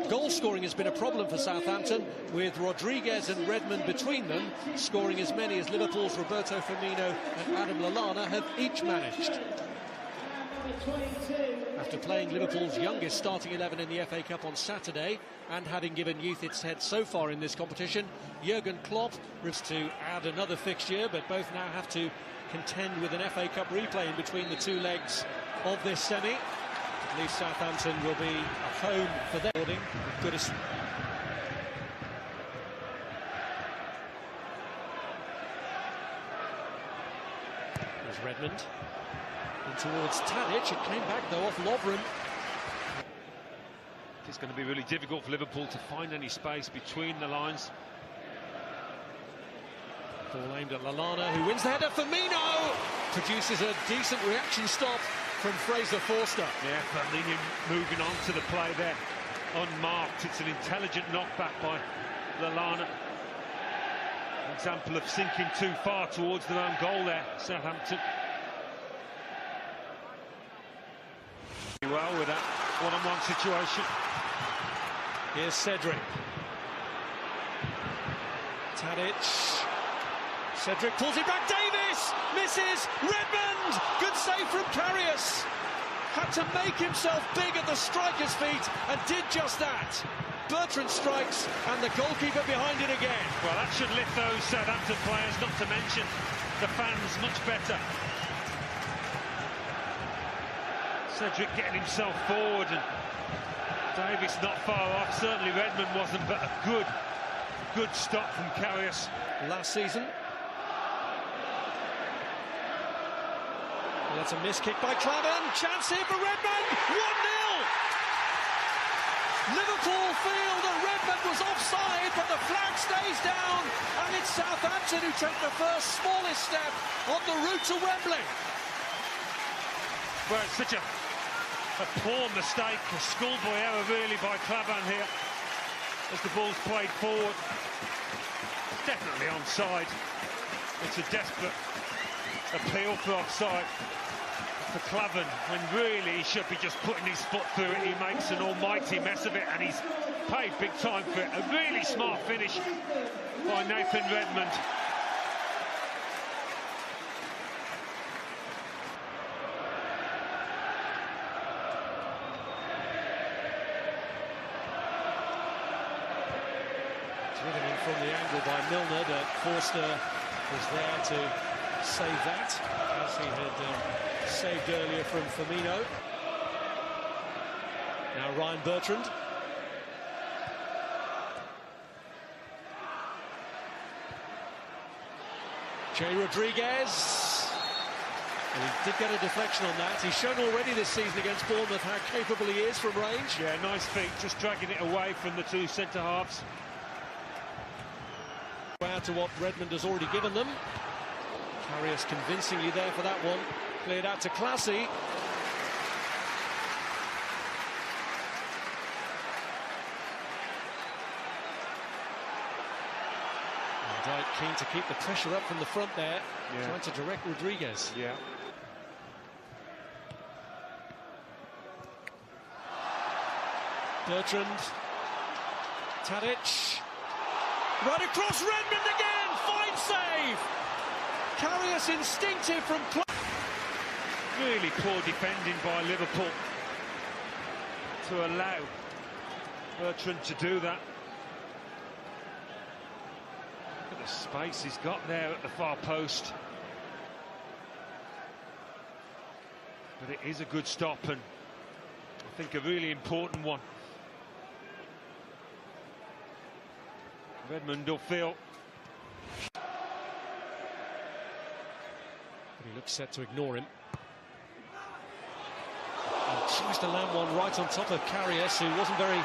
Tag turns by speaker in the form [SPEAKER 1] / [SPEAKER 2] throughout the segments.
[SPEAKER 1] Goal scoring has been a problem for Southampton, with Rodriguez and Redmond between them scoring as many as Liverpool's Roberto Firmino and Adam Lallana have each managed. After playing Liverpool's youngest starting 11 in the FA Cup on Saturday and having given youth its head so far in this competition, Jurgen Klopp risks to add another fixture, but both now have to contend with an FA Cup replay in between the two legs of this semi. At least Southampton will be at home for their boarding. There's Redmond. In towards Tadic, it came back though off Lovren.
[SPEAKER 2] It's going to be really difficult for Liverpool to find any space between the lines.
[SPEAKER 1] Ball aimed at Lallana, who wins the header. Firmino produces a decent reaction stop from Fraser Forster.
[SPEAKER 2] Yeah, Firmino moving on to the play there, unmarked. It's an intelligent knockback by Lallana. An example of sinking too far towards their own goal there, Southampton. Well with that one-on-one situation.
[SPEAKER 1] Here's Cedric. Tadic. Cedric pulls it back. Davis misses. Redmond. Good save from Karius. Had to make himself big at the striker's feet and did just that. Bertrand strikes and the goalkeeper behind it again.
[SPEAKER 2] Well, that should lift those Southampton players, not to mention the fans, much better. Cedric getting himself forward and Davis not far off. Certainly Redmond wasn't, but a good stop from Karius.
[SPEAKER 1] Last season. Well, that's a missed kick by Clavan. Chance here for Redmond. 1-0. Liverpool feel that Redmond was offside, but the flag stays down, and it's Southampton who take the first smallest step on the route to Wembley.
[SPEAKER 2] Well, it's such a poor mistake, a schoolboy error really by Clavan here as the ball's played forward. It's definitely onside. It's a desperate appeal for offside for Clavan, when really he should be just putting his foot through it. He makes an almighty mess of it and he's paid big time for it. A really smart finish by Nathan Redmond.
[SPEAKER 1] Driven in from the angle by Milner, but Forster was there to save that, as he had saved earlier from Firmino. Now Ryan Bertrand. Jay Rodriguez. And he did get a deflection on that. He's shown already this season against Bournemouth how capable he is from range.
[SPEAKER 2] Yeah, nice feet, just dragging it away from the two centre-halves.
[SPEAKER 1] Out to what Redmond has already given them. Karius convincingly there for that one. Cleared out to Classy. Dyke keen to keep the pressure up from the front there. Yeah. Trying to direct Rodriguez.
[SPEAKER 2] Yeah.
[SPEAKER 1] Bertrand. Tadic. Right across, Redmond again! Fine save! Karius instinctive from...
[SPEAKER 2] Really poor defending by Liverpool to allow Bertrand to do that. Look at the space he's got there at the far post. But it is a good stop, and I think a really important one. Redmond will feel.
[SPEAKER 1] He looks set to ignore him. And tries to land one right on top of Karius, who wasn't very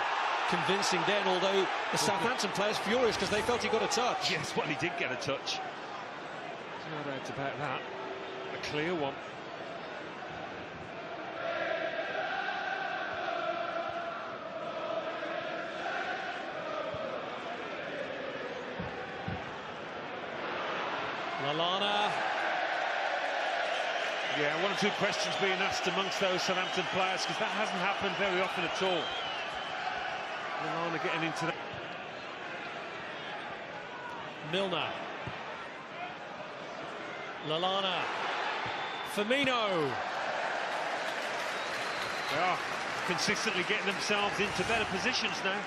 [SPEAKER 1] convincing then, although the Southampton players furious because they felt he got a touch.
[SPEAKER 2] Yes, well, he did get a touch. There's no doubt about that. A clear one.
[SPEAKER 1] Lallana.
[SPEAKER 2] Yeah, one or two questions being asked amongst those Southampton players, because that hasn't happened very often at all. Lallana getting into that.
[SPEAKER 1] Milner. Lallana. Firmino.
[SPEAKER 2] They are consistently getting themselves into better positions now,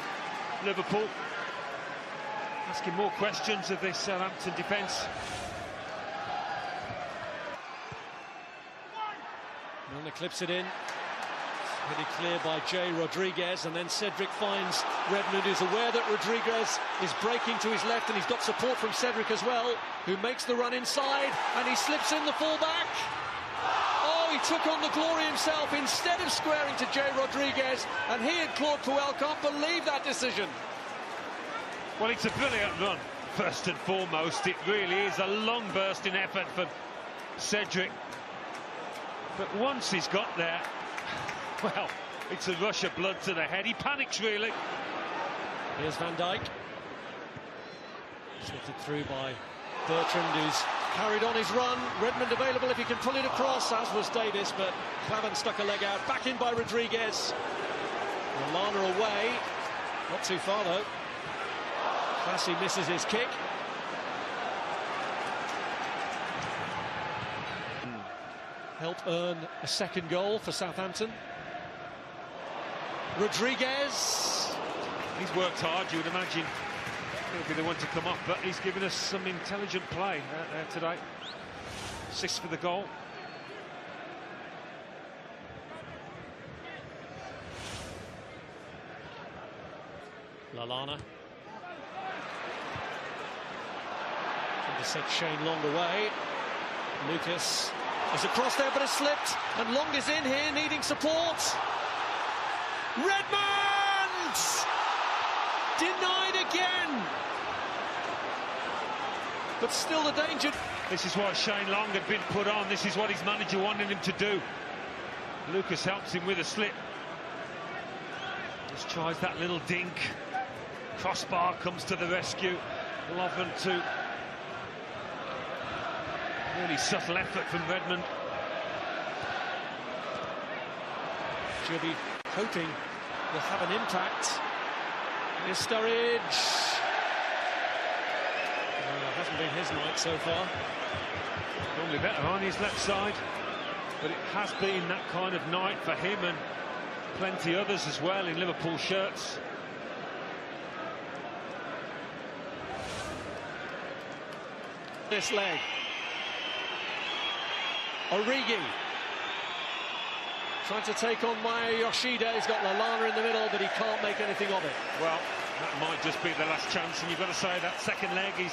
[SPEAKER 2] Liverpool. Asking more questions of this Southampton defence.
[SPEAKER 1] Milner clips it in. Pretty clear by Jay Rodriguez, and then Cedric finds Redmond, who's aware that Rodriguez is breaking to his left, and he's got support from Cedric as well, who makes the run inside, and he slips in the fullback. Oh, he took on the glory himself instead of squaring to Jay Rodriguez, and he and Claude Puel can't believe that decision.
[SPEAKER 2] Well, it's a brilliant run, first and foremost. It really is a long bursting effort for Cedric. But once he's got there, well, it's a rush of blood to the head. He panics, really.
[SPEAKER 1] Here's Van Dijk. Slotted through by Bertrand, who's carried on his run. Redmond available if he can pull it across, as was Davis, but Klavan stuck a leg out. Back in by Rodriguez. Lallana away. Not too far, though. Classy misses his kick. Help earn a second goal for Southampton. Rodriguez.
[SPEAKER 2] He's worked hard, you would imagine. He'll be the one to come off, but he's given us some intelligent play there today. Assist for the goal.
[SPEAKER 1] Lallana. Trying to set Shane Long away. Lucas is across there, but has slipped, and Long is in here, needing support. Redmond! Denied again! But still the danger.
[SPEAKER 2] This is why Shane Long had been put on. This is what his manager wanted him to do. Lucas helps him with a slip. Just tries that little dink. Crossbar comes to the rescue. Lovren too. Really subtle effort from Redmond.
[SPEAKER 1] She'll be hoping will have an impact. Here's Sturridge. Well, it hasn't been his night so far.
[SPEAKER 2] Normally better on his left side, but it has been that kind of night for him and plenty others as well in Liverpool shirts.
[SPEAKER 1] This leg. Origi trying to take on Maya Yoshida. He's got Lallana in the middle, but he can't make anything of it.
[SPEAKER 2] Well, that might just be the last chance, and you've got to say that second leg is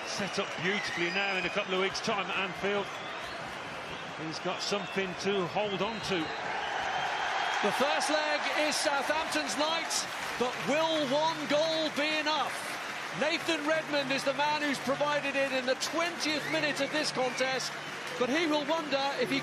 [SPEAKER 2] set up beautifully now in a couple of weeks' time at Anfield. He's got something to hold on to.
[SPEAKER 1] The first leg is Southampton's night, but will one goal be enough? Nathan Redmond is the man who's provided it in the 20th minute of this contest, but he will wonder if he